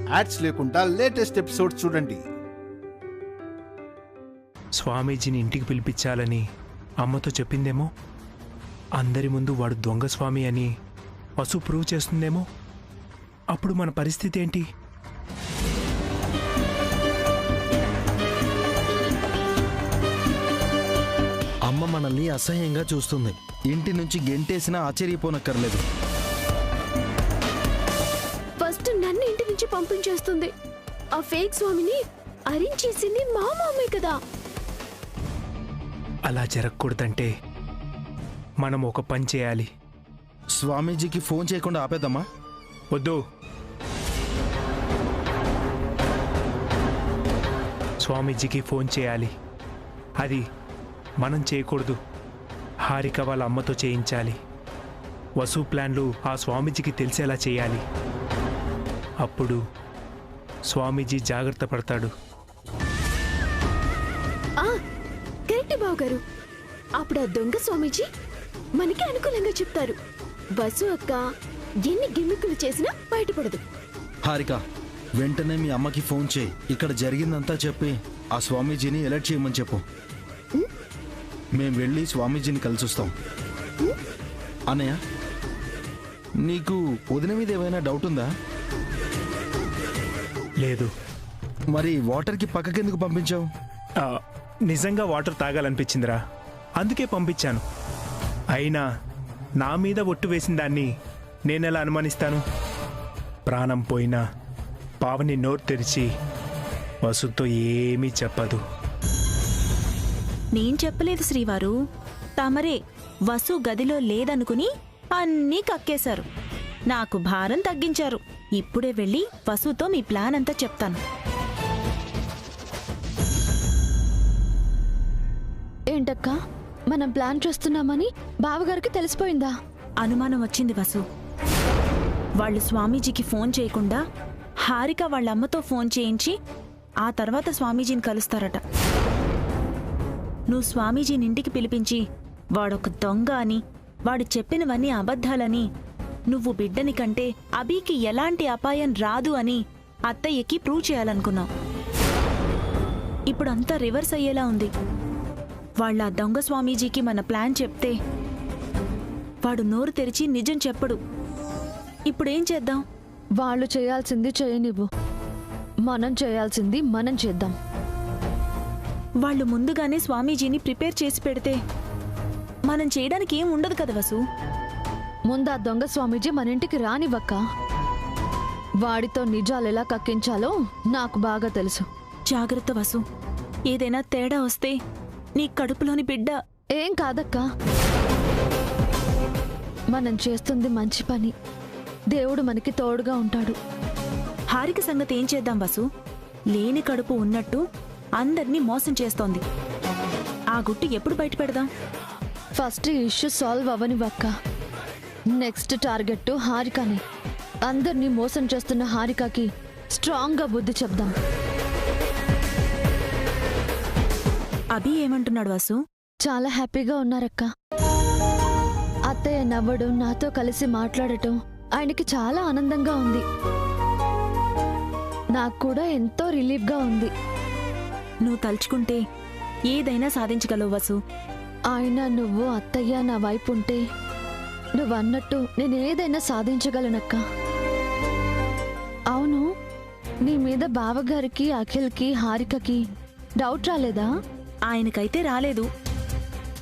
Ads లేకుండా latest episode చూడండి. స్వామీజీని ఇంటికి పిలిపించాలని అమ్మతో చెప్పిందేమో. అందరి ముందు వాడు దొంగ స్వామి అని వసు ప్రూవ్ చేస్తుందేమో. అప్పుడు మన పరిస్థితి ఏంటి? అమ్మ మనల్ని అసహ్యంగా చూస్తుంది. ఇంటి నుంచి గెంటేసినా ఆశ్చర్యపోనక్కర్లేదు. ఫస్ట్ నన్ను ఇంటి నుంచి పంపించేస్తుంది. ఆ ఫేక్ స్వామిని అరేంజ్ చేసింది మా మామే కదా. అలా జరగకూడదంటే మనం ఒక పని చేయాలి. స్వామీజీకి ఫోన్ చేయకుండా ఆపేద్దామా? వద్దు. స్వామీజీకి ఫోన్ చేయాలి. అది మనం చేయకూడదు. హారిక వాళ్ళ అమ్మతో చేయించాలి. వసు ప్లాన్లు ఆ స్వామీజీకి తెలిసేలా చేయాలి. అప్పుడు స్వామీజీ జాగ్రత్త పడతాడు. కరెక్ట్ బావగారు. అప్పుడు ఆ దొంగ స్వామీజీ మనకి అనుకూలంగా చెప్తారు. వసు అక్క ఎన్ని గిమ్మిక్కులు చేసినా బయటపడదు. హారిక, వెంటనే మీ అమ్మకి ఫోన్ చేయి. ఇక్కడ జరిగిందంతా చెప్పి ఆ స్వామీజీని అలర్ట్ చేయమని చెప్పు. మేం వెళ్ళి స్వామీజీని కలిసొస్తాం. అన్నయ్య, నీకు వదిన మీద ఏమైనా డౌట్ ఉందా? లేదు. మరి వాటర్కి పక్కకెందుకు పంపించావు? నిజంగా వాటర్ తాగాలనిపించిందిరా, అందుకే పంపించాను. అయినా నా మీద ఒట్టు వేసిన దాన్ని నేనెలా అనుమానిస్తాను? ప్రాణం పోయినా పావని నోరు తెరిచి వసుతో ఏమీ చెప్పదు. నేను చెప్పలేదు శ్రీవారు. తమరే వసు గదిలో లేదనుకుని అన్నీ కక్కేశారు. నాకు భారం తగ్గించారు. ఇప్పుడే వెళ్ళి వసుతో మీ ప్లాన్ అంతా చెప్తాను. ఏంటక్కా, మనం ప్లాన్ చేస్తున్నామని బావగారికి తెలిసిపోయిందా? అనుమానం వచ్చింది వసు. వాళ్ళు స్వామీజీకి ఫోన్ చేయకుండా హారిక వాళ్ళమ్మతో ఫోన్ చేయించి ఆ తర్వాత స్వామీజీని కలుస్తారట. నువ్వు స్వామీజీని ఇంటికి పిలిపించి వాడొక దొంగ అని, వాడు చెప్పినవన్నీ అబద్ధాలని, నువ్వు బిడ్డని కంటే అబీకి ఎలాంటి అపాయం రాదు అని అత్తయ్యకి ప్రూవ్ చేయాలనుకున్నావు. ఇప్పుడంతా రివర్స్ అయ్యేలా ఉంది. వాళ్ళ దొంగ స్వామీజీకి మన ప్లాన్ చెప్తే వాడు నోరు తెరిచి నిజం చెప్పడు. ఇప్పుడేం చేద్దాం? వాళ్ళు చేయాల్సింది చేయనివ్వు, మనం చేయాల్సింది మనం చేద్దాం. వాళ్ళు ముందుగానే స్వామీజీని ప్రిపేర్ చేసి పెడితే మనం చేయడానికి ఏం ఉండదు కదా వసు. ముందు ఆ దొంగ స్వామీజీ మన ఇంటికి రానివ్వక్క. వాడితో నిజాలు ఎలా కక్కించాలో నాకు బాగా తెలుసు. జాగ్రత్త వసు, ఏదైనా తేడా వస్తే నీ కడుపులోని బిడ్డ. ఏం కాదక్కా, మనం చేస్తుంది మంచి పని. దేవుడు మనకి తోడుగా ఉంటాడు. హారిక సంగతి ఏం చేద్దాం వసు? లేని కడుపు ఉన్నట్టు అందర్నీ మోసం చేస్తోంది. ఆ గుట్టు ఎప్పుడు బయట పెడదాం? ఫస్ట్ ఇష్యూ సాల్వ్ అవనివ్వక్క. నెక్స్ట్ టార్గెట్ హారికని. అందరినీ మోసం చేస్తున్న హారికకి స్ట్రాంగ్గా బుద్ధి చెప్దాం. అభి ఏమంటున్నాడు వసు? చాలా హ్యాపీగా ఉన్నారక్క. అత్తయ్య నవ్వడం, నాతో కలిసి మాట్లాడటం ఆయనకి చాలా ఆనందంగా ఉంది. నాకు కూడా ఎంతో రిలీఫ్గా ఉంది. నువ్వు తలుచుకుంటే ఏదైనా సాధించగలవు వసు. ఆయన నువ్వు అత్తయ్య నా వైపు ఉంటే నువ్వన్నట్టు నేనేదైనా సాధించగలనక్క. అవును, నీ మీద బావగారికి, అఖిల్కి, హారికకి డౌట్ రాలేదా? ఆయనకైతే రాలేదు.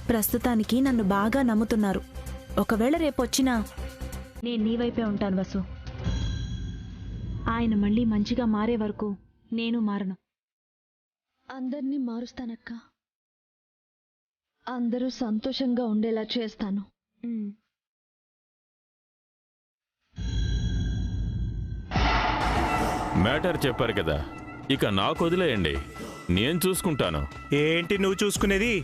ప్రస్తుతానికి నన్ను బాగా నమ్ముతున్నారు. ఒకవేళ రేపొచ్చినా నేను నీ వైపే ఉంటాను వసు. ఆయన మళ్ళీ మంచిగా మారే వరకు నేను మారను. అందరినీ మారుస్తానక్క. అందరూ సంతోషంగా ఉండేలా చేస్తాను. మ్యాటర్ చెప్పారు కదా, ఇక నాకు వదిలేయండి, నేను చూసుకుంటాను. ఏంటి నువ్వు చూసుకునేది?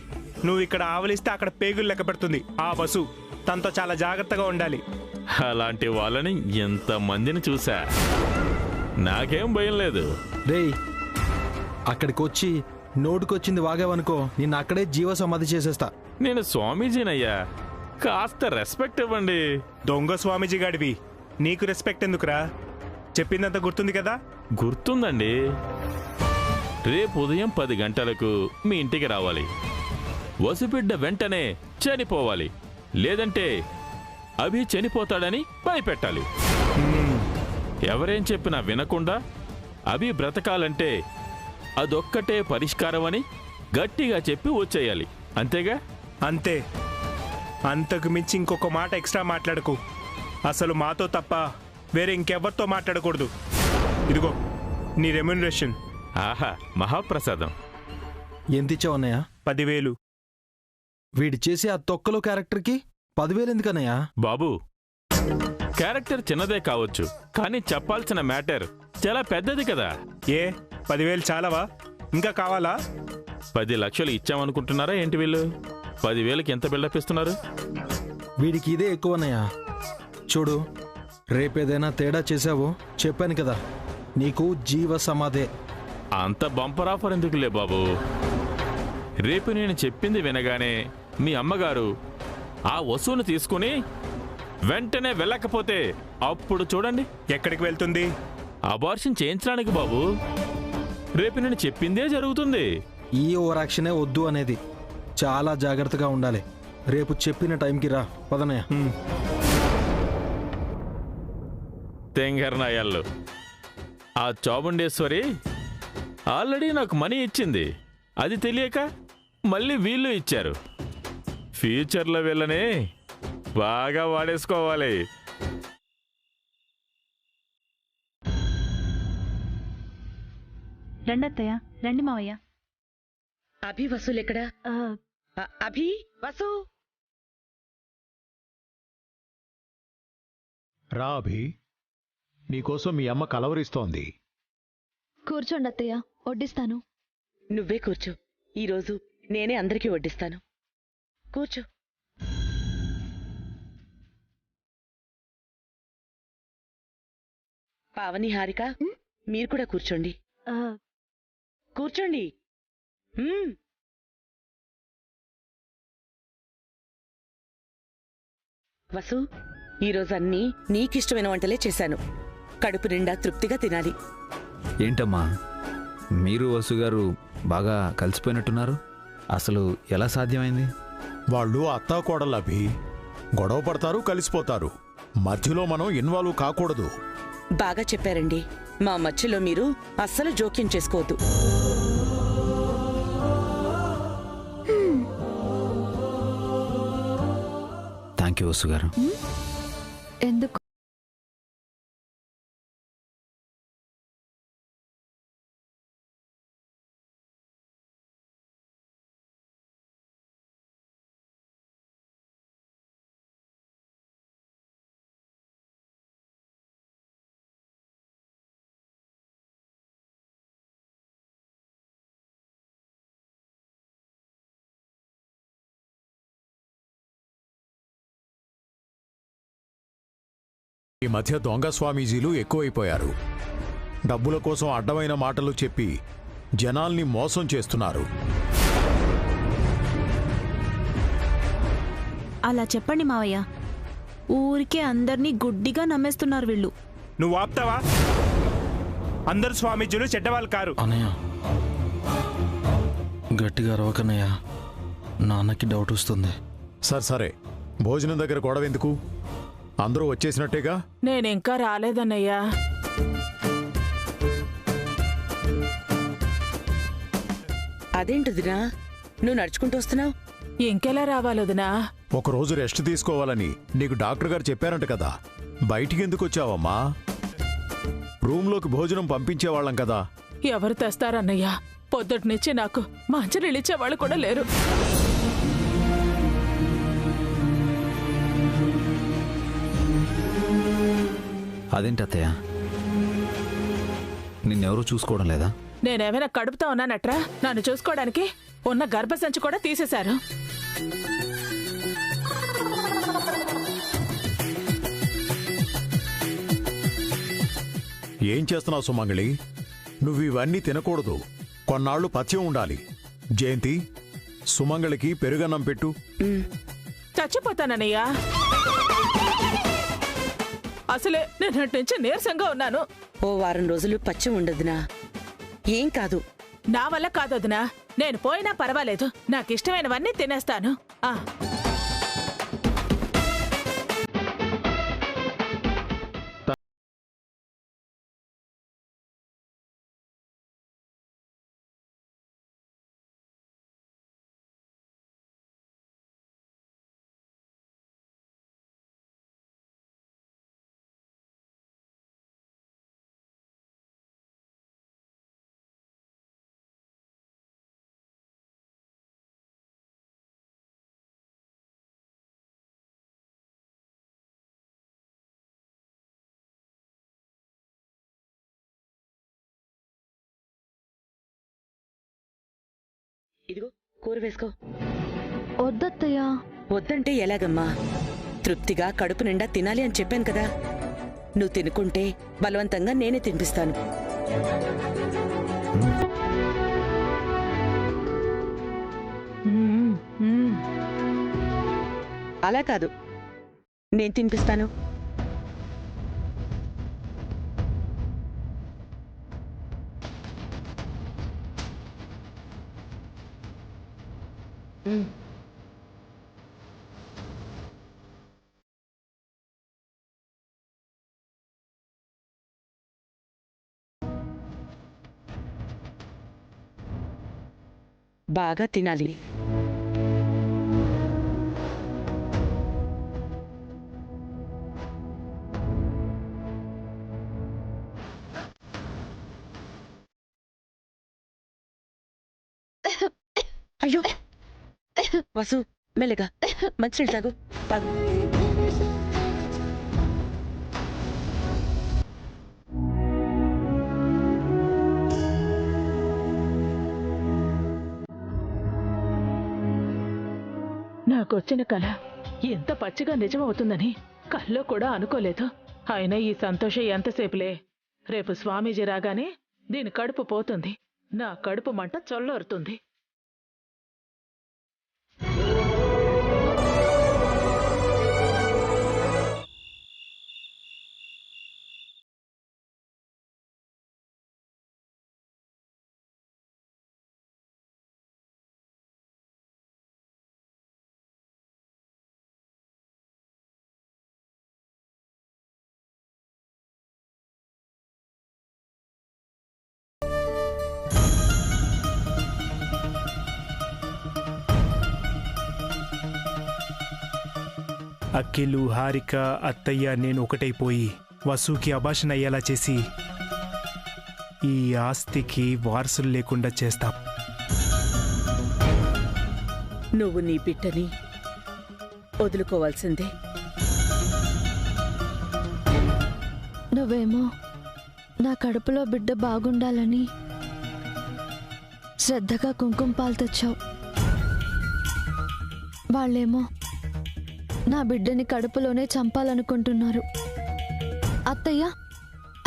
నువ్వు ఇక్కడ ఆవలిస్తే అక్కడ పేగులు లెక్క పెడుతుంది ఆ బస్సు. తనతో చాలా జాగ్రత్తగా ఉండాలి. అలాంటి వాళ్ళని ఎంతమందిని చూసా, నాకేం భయం లేదు. రేయ్, అక్కడికొచ్చి నోటుకొచ్చింది వాగావనుకో, నిన్ను అక్కడే జీవ సమాధి చేసేస్తా. నేను స్వామీజీనయ్యా, కాస్త రెస్పెక్ట్ ఇవ్వండి. దొంగ స్వామీజీ గాడివి, నీకు రెస్పెక్ట్ ఎందుకురా? చెప్పిందంత గుర్తుంది కదా? గుర్తుందండి. రేపు ఉదయం 10 గంటలకు మీ ఇంటికి రావాలి. వసుబిడ్డ వెంటనే చనిపోవాలి, లేదంటే అభి చనిపోతాడని భయపెట్టాలి. ఎవరేం చెప్పినా వినకుండా అభి బ్రతకాలంటే అదొక్కటే పరిష్కారం అని గట్టిగా చెప్పి వచ్చేయాలి. అంతేగా? అంతే. అంతకు మించి ఇంకొక మాట ఎక్స్ట్రా మాట్లాడకు. అసలు మాతో తప్ప వేరే ఇంకెవరితో మాట్లాడకూడదు. ఇదిగో నీ రెమ్యునరేషన్. ఆహా, మహాప్రసాదం. ఎంత ఇచ్చావు అన్నయ్య? 10,000. వీడి చేసే ఆ తొక్కలో క్యారెక్టర్కి 10,000 ఎందుకన్నయ్యా? బాబు, క్యారెక్టర్ చిన్నదే కావచ్చు, కానీ చెప్పాల్సిన మ్యాటర్ చాలా పెద్దది కదా. ఏ 10,000 చాలవా? ఇంకా కావాలా? 10 లక్షలు ఇచ్చామనుకుంటున్నారా ఏంటి వీళ్ళు? 10,000కి ఎంత బిల్డప్ ఇస్తున్నారు? వీడికి ఇదే ఎక్కువ అన్నయ్య. చూడు, రేపేదైనా తేడా చేశావో చెప్పాను కదా, నీకు జీవ సమాధే. అంత బంపర్ ఆఫర్ ఎందుకులే బాబు. రేపు నేను చెప్పింది వినగానే మీ అమ్మగారు ఆ వస్తువును తీసుకుని వెంటనే వెళ్ళకపోతే అప్పుడు చూడండి. ఎక్కడికి వెళ్తుంది? అబార్షన్ చేయించడానికి బాబు. రేపు నేను చెప్పిందే జరుగుతుంది. ఈ ఓవర్ యాక్షనే వద్దు అనేది. చాలా జాగ్రత్తగా ఉండాలి. రేపు చెప్పిన టైంకి రా. పదనయ్య. తెంగర్నాయాళ్ళు, ఆ చాముండేశ్వరి ఆల్రెడీ నాకు మనీ ఇచ్చింది. అది తెలియక మళ్ళీ వీళ్ళు ఇచ్చారు. ఫ్యూచర్లో వీళ్ళని బాగా వాడేసుకోవాలి. రండత్తయ్య, రండి మావయ్య. అభి వసూలెక్కడా? అభి వసు, రా అభి, నీకోసం మీ అమ్మ కలవరిస్తోంది. కూర్చోండి అత్తయ్య, వడ్డిస్తాను. నువ్వే కూర్చో. ఈరోజు నేనే అందరికీ వడ్డిస్తాను. కూర్చో. పావని, హారిక, మీరు కూడా కూర్చోండి. కూర్చోండి. వసు, ఈరోజు అన్నీ నీకిష్టమైన వంటలే చేశాను. కడుపు నిండా తృప్తిగా తినాలి. ఏంటమ్మా, మీరు వసుగారు బాగా కలిసిపోయినట్టున్నారు. అసలు ఎలా సాధ్యమైంది? వాళ్ళు అత్తాకోడలు అభి. గొడవ పడతారు, కలిసిపోతారు. మధ్యలో మనం ఇన్వాల్వ్ కాకూడదు. బాగా చెప్పారండి. మా మధ్యలో మీరు అస్సలు జోక్యం చేసుకోవద్దు. థ్యాంక్ యూ వసుగారు. ఎందుకు? ఈ మధ్య దొంగ స్వామీజీలు ఎక్కువైపోయారు. డబ్బుల కోసం అడ్డమైన మాటలు చెప్పి జనాల్ని మోసం చేస్తున్నారు. అలా చెప్పండి మావయ్య. ఊరికే అందర్నీ గుడ్డిగా నమ్మేస్తున్నారు వీళ్ళు. నువ్వు ఆపుతావా? అందరు స్వామీజీలు చెడ్డవాళ్ళు కారు. అన్నయ్య, గట్టిగా అరవకన్నయ్య, నాన్నకి డౌట్ వస్తుంది. సరే, భోజనం దగ్గర గొడవ ఎందుకు? అందరూ వచ్చేసినట్టేగా. నేనింకా రాలేదన్నయ్యా. అదేంటిదినా, నువ్వు నడుచుకుంటూ వస్తున్నావు? ఇంకెలా రావాలొదినా? ఒకరోజు రెస్ట్ తీసుకోవాలని నీకు డాక్టర్ గారు చెప్పారంట కదా. బయటికి ఎందుకు వచ్చావమ్మా? రూమ్లోకి భోజనం పంపించేవాళ్ళం కదా. ఎవరు తెస్తారన్నయ్యా? పొద్దుట్నుంచి నాకు మంచినీళ్ళిచ్చేవాళ్ళు కూడా లేరు. అదేంటి అత్తయ్య, నిన్నెవరూ చూసుకోవడం లేదా? నేనేమైనా కడుపుతా ఉన్నానట్రా? నన్ను చూసుకోవడానికి ఉన్న గర్భసంచి కూడా తీసేశారు. ఏం చేస్తున్నావు సుమంగళి? నువ్వు ఇవన్నీ తినకూడదు. కొన్నాళ్లు పథ్యం ఉండాలి. జయంతి, సుమంగళికి పెరుగన్నం పెట్టు. చచ్చిపోతానన్నయ్యా. అసలే నేను నుంచి నీరసంగా ఉన్నాను. ఓ వారం రోజులు పచ్చి ఉండదునా, ఏం కాదు. నా వల్ల కాదొదినా, నేను పోయినా పర్వాలేదు, నాకిష్టమైనవన్నీ తినేస్తాను. ఇదిగో కూర వేసుకో. వద్దత్తయ్యా. వద్దంటే ఎలాగమ్మా? తృప్తిగా కడుపు నిండా తినాలి అని చెప్పాను కదా. నువ్వు తినుకుంటే బలవంతంగా నేనే తినిపిస్తాను. అలా కాదు, నేను తినిపిస్తాను. బాగా తినాలి. అయ్యో వసు, మెల్లగా మంచినీళ్ళు తాగు. తాగు. నాకొచ్చిన కళ ఎంత పచ్చిగా నిజమవుతుందని కల్లో కూడా అనుకోలేదు. అయినా ఈ సంతోషం ఎంతసేపులే. రేపు స్వామీజీ రాగానే దీని కడుపు పోతుంది, నా కడుపు మంట చొల్లరుతుంది. అఖిలు, హారిక, అత్తయ్య నేను ఒకటైపోయి వసుకి అభాషణ అయ్యేలా చేసి ఈ ఆస్తికి వారసులు లేకుండా చేస్తాం. నువ్వు నీ బిడ్డని వదులుకోవాల్సిందే. నువ్వేమో నా కడుపులో బిడ్డ బాగుండాలని శ్రద్ధగా కుంకుమ పాలు తెచ్చావు. వాళ్ళేమో నా బిడ్డని కడుపులోనే చంపాలనుకుంటున్నారు. అత్తయ్య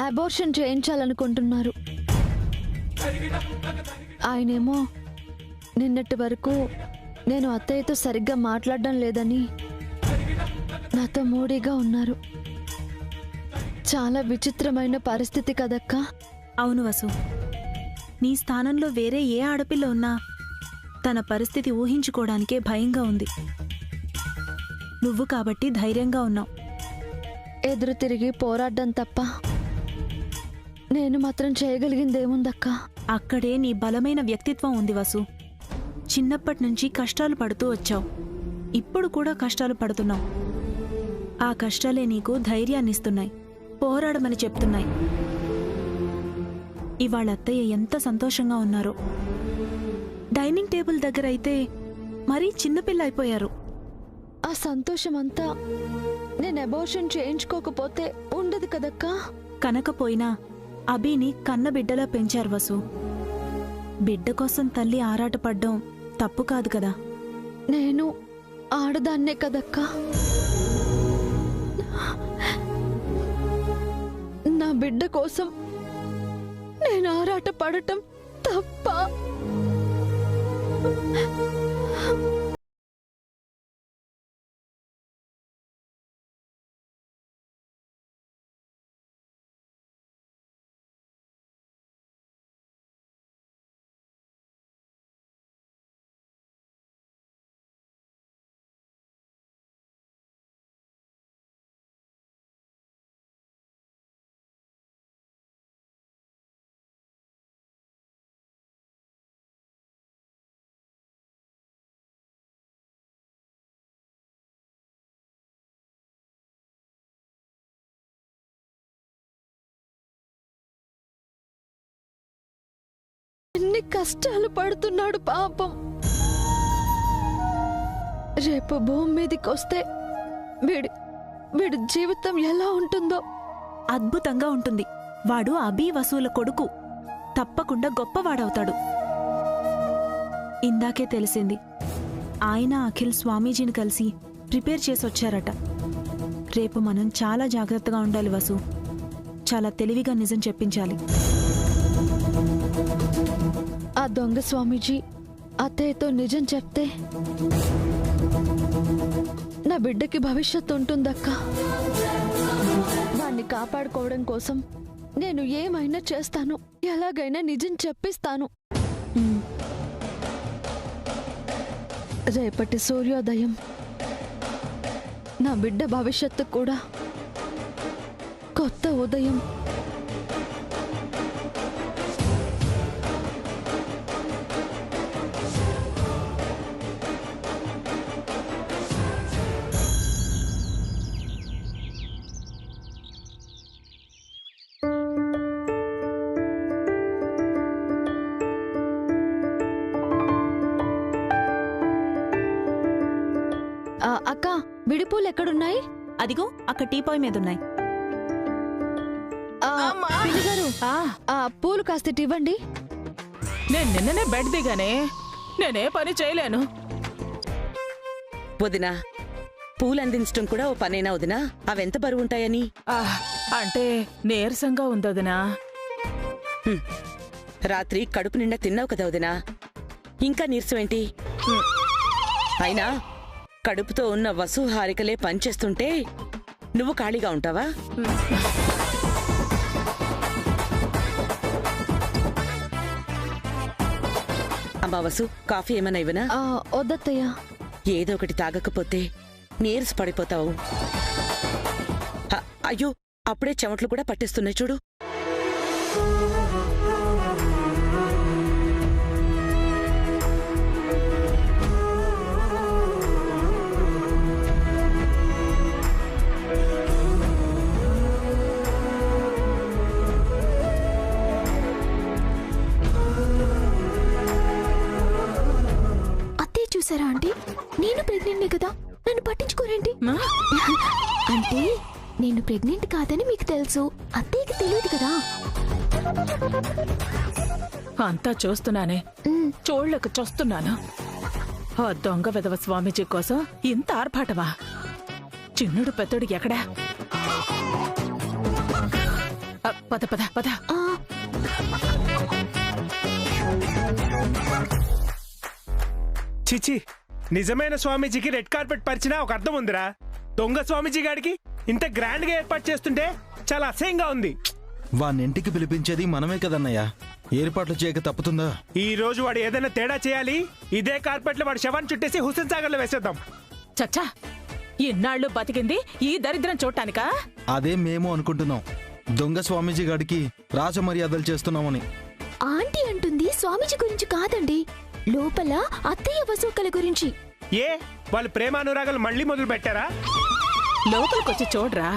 అబార్షన్ చేయించాలనుకుంటున్నారు. ఆయనేమో నిన్నటి వరకు నేను అత్తయ్యతో సరిగ్గా మాట్లాడడం లేదని నాతో మూడీగా ఉన్నారు. చాలా విచిత్రమైన పరిస్థితి కదక్కా. అవును వసు, నీ స్థానంలో వేరే ఏ ఆడపిల్ల ఉన్నా తన పరిస్థితి ఊహించుకోవడానికే భయంగా ఉంది. నువ్వు కాబట్టి ధైర్యంగా ఉన్నావు. ఎదురు తిరిగి పోరాడడం తప్ప నేను మాత్రం చేయగలిగిందేముందక్కా? అక్కడే నీ బలమైన వ్యక్తిత్వం ఉంది వసు. చిన్నప్పటి నుంచి కష్టాలు పడుతూ వచ్చావు, ఇప్పుడు కూడా కష్టాలు పడుతున్నావు. ఆ కష్టాలే నీకు ధైర్యాన్నిస్తున్నాయి, పోరాడమని చెప్తున్నాయి. ఇవాళ అత్తయ్య ఎంత సంతోషంగా ఉన్నారో. డైనింగ్ టేబుల్ దగ్గర అయితే మరీ చిన్నపిల్ల అయిపోయారు. ఆ సంతోషమంతా నేను అబార్షన్ చేయించుకోకపోతే ఉండదు కదక్కా. కనకపోయినా అభిని కన్నబిడ్డలా పెంచారు వసు. బిడ్డ కోసం తల్లి ఆరాటపడ్డం తప్పు కాదు కదా. నేను ఆడదాన్నే కదక్కా. నా బిడ్డ కోసం నేను ఆరాట పడటం తప్ప? ఎన్ని కష్టాలు పడుతున్నాడు పాపం. రేపు భూమి మీదకి వస్తే వీడి జీవితం ఎలా ఉంటుందో. అద్భుతంగా ఉంటుంది. వాడు అభి వసూల కొడుకు. తప్పకుండా గొప్పవాడవుతాడు. ఇందాకే తెలిసింది. ఆయన అఖిల్ స్వామీజీని కలిసి ప్రిపేర్ చేసొచ్చారట. రేపు మనం చాలా జాగ్రత్తగా ఉండాలి వసు. చాలా తెలివిగా నిజం చెప్పించాలి. ఆ దొంగ స్వామీజీ అత్తయ్యతో నిజం చెప్తే నా బిడ్డకి భవిష్యత్తు ఉంటుందక్క. వాణ్ణి కాపాడుకోవడం కోసం నేను ఏమైనా చేస్తాను. ఎలాగైనా నిజం చెప్పిస్తాను. రేపటి సూర్యోదయం నా బిడ్డ భవిష్యత్తు కూడా కొత్త ఉదయం. అక్క, విడిపూలు ఎక్కడున్నాయి? అదిగో అక్కడ టీపాయ్ మీదున్నాయి. పిన్నిగారు, ఆ పూలు కాస్త ఇవ్వండి. నేను నిన్ననే బెడ్ దిగానే. నేనే పని చేయలేను. వదినా, పూలందించడం కూడా ఓ పనేనా వదినా? అవెంత బరువుంటాయని? అంటే నీరసంగా ఉందొదినా. రాత్రి కడుపు నిండా తిన్నావు కదా వదినా, ఇంకా నీరసమేంటి? అయినా కడుపుతో ఉన్న వసు హారికలే పనిచేస్తుంటే నువ్వు ఖాళీగా ఉంటావా? అమ్మా వసు, కాఫీ ఏమైనా ఇవ్వనా? వద్దత్తయ్యా. ఏదో ఒకటి తాగకపోతే నీరస పడిపోతావు. అయ్యో, అప్పుడే చెమట్లు కూడా పట్టేస్తున్నాయి చూడు. చూసారా ఆంటీ, నేను ప్రెగ్నెంట్నే కదా, నన్ను పట్టించుకోరేంటి? అంటే నేను ప్రెగ్నెంట్ కాదని మీకు తెలుసు, అత్తయ్యకి తెలియదు కదా. అంతా చూస్తున్నానే, చోళ్లకు చూస్తున్నాను. ఆ దొంగ విధవ స్వామీజీ కోసం ఇంత ఆర్భాటమా? చిన్నుడు పెద్దడు ఎక్కడా? పద పద పద. చిచి, నిజమైన స్వామీజీకి రెడ్ కార్పెట్ పరిచినా ఒక అర్థం ఉందిరా. దొంగ స్వామీజీ గారికి ఇంత గ్రాండ్ గా ఏర్పాటు చేస్తుంటే చాలా అసహ్యంగా ఉంది. వాన్నింటికి పిలిపించేది మనమే కదన్నయ్య. ఏర్పాట్లు చేయక తప్పుతుందా? ఈ రోజు వాడు ఏదైనా తేడా చేయాలి. ఇదే కార్పెట్ లో వాడు శవాన్ని చుట్టేసి హుస్సేన్ సాగర్ లో వేసేద్దాం. చచ్చా, ఇన్నాళ్ళు బతికింది ఈ దరిద్రం చూడటానికా? అదే మేము అనుకుంటున్నాం. దొంగ స్వామీజీ గారికి రాజమర్యాదలు చేస్తున్నామని. ఆంటీ అంటుంది స్వామీజీ గురించి కాదండి, లోపల అత్తయ్య వసూకల గురించి. ఏ వాళ్ళు ప్రేమానురాగాలు మళ్ళీ మొదలు పెట్టారా? లోపలికొచ్చి చూడరా,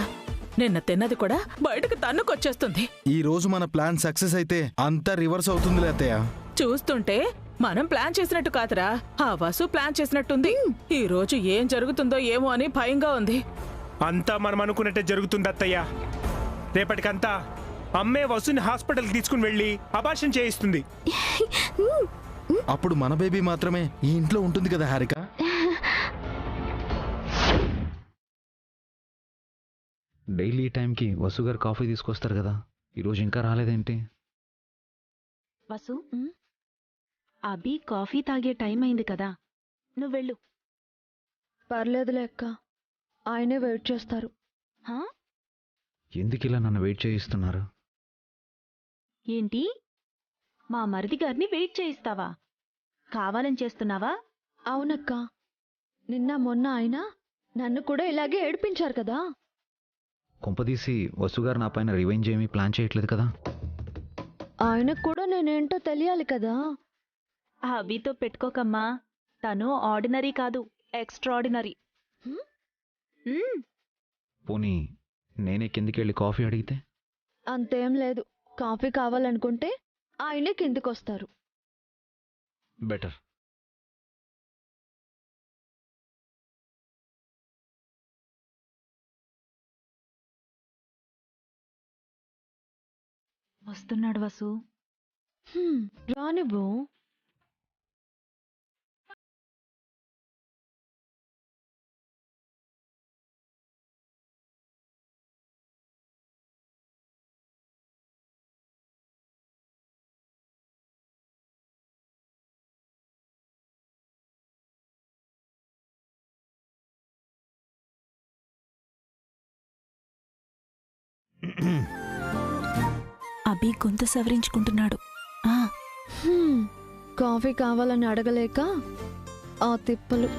నిన్న తిన్నది కూడా బయటకు తన్నుకొచ్చేస్తుంది. ఈ రోజు మన ప్లాన్ సక్సెస్ అయితే అంతా రివర్స్ అవుతుంది అత్తయ్య. చూస్తుంటే మనం ప్లాన్ చేసినట్టు కాదురా, ఆ వసు ప్లాన్ చేసినట్టుంది. ఈ రోజు ఏం జరుగుతుందో ఏమో అని భయంగా ఉంది. అంతా మనం అనుకున్నట్టే జరుగుతుంది అత్తయ్య. రేపటికంతా అమ్మే వసుని హాస్పిటల్కి తీసుకుని వెళ్ళి అబార్షన్ చేయిస్తుంది. అప్పుడు మన బేబీ మాత్రమే ఈ ఇంట్లో ఉంటుంది కదా హారిక. డైలీ టైంకి వసు గారు కాఫీ తీసుకొస్తారు కదా, ఈరోజు ఇంకా రాలేదేంటి? వసు, అభి కాఫీ తాగే టైం అయింది కదా, నువ్వు వెళ్ళు. పర్లేదులే అక్క, ఆయనే వెయిట్ చేస్తారు. ఎందుకు ఇలా నన్ను వెయిట్ చేయిస్తున్నారు? ఏంటి, మా మరిది గారిని వెయిట్ చేయిస్తావా? కావాలని చేస్తున్నావా? అవునక్క, నిన్న మొన్న ఆయన నన్ను కూడా ఇలాగే ఏడిపించారు కదా. కొంపదీసి వసు గారు నా పైన రివెంజ్ ఏమీ ప్లాన్ చేయట్లేదు కదా? ఆయనకు కూడా నేనేంటో తెలియాలి కదా. ఆ అభితో పెట్టుకోకమ్మా, తను ఆర్డినరీ కాదు, ఎక్స్ట్రాడినరీ. పోనీ నేనే కిందికెళ్ళి కాఫీ అడిగితే? అంతేం లేదు, కాఫీ కావాలనుకుంటే ఆయనే కిందికొస్తారు. బెటర్. వస్తున్నాడు వసు. రానివ్వు. అభి గొంతు సవరించుకుంటున్నాడు. కాఫీ కావాలని అడగలేక ఆ తిప్పలు.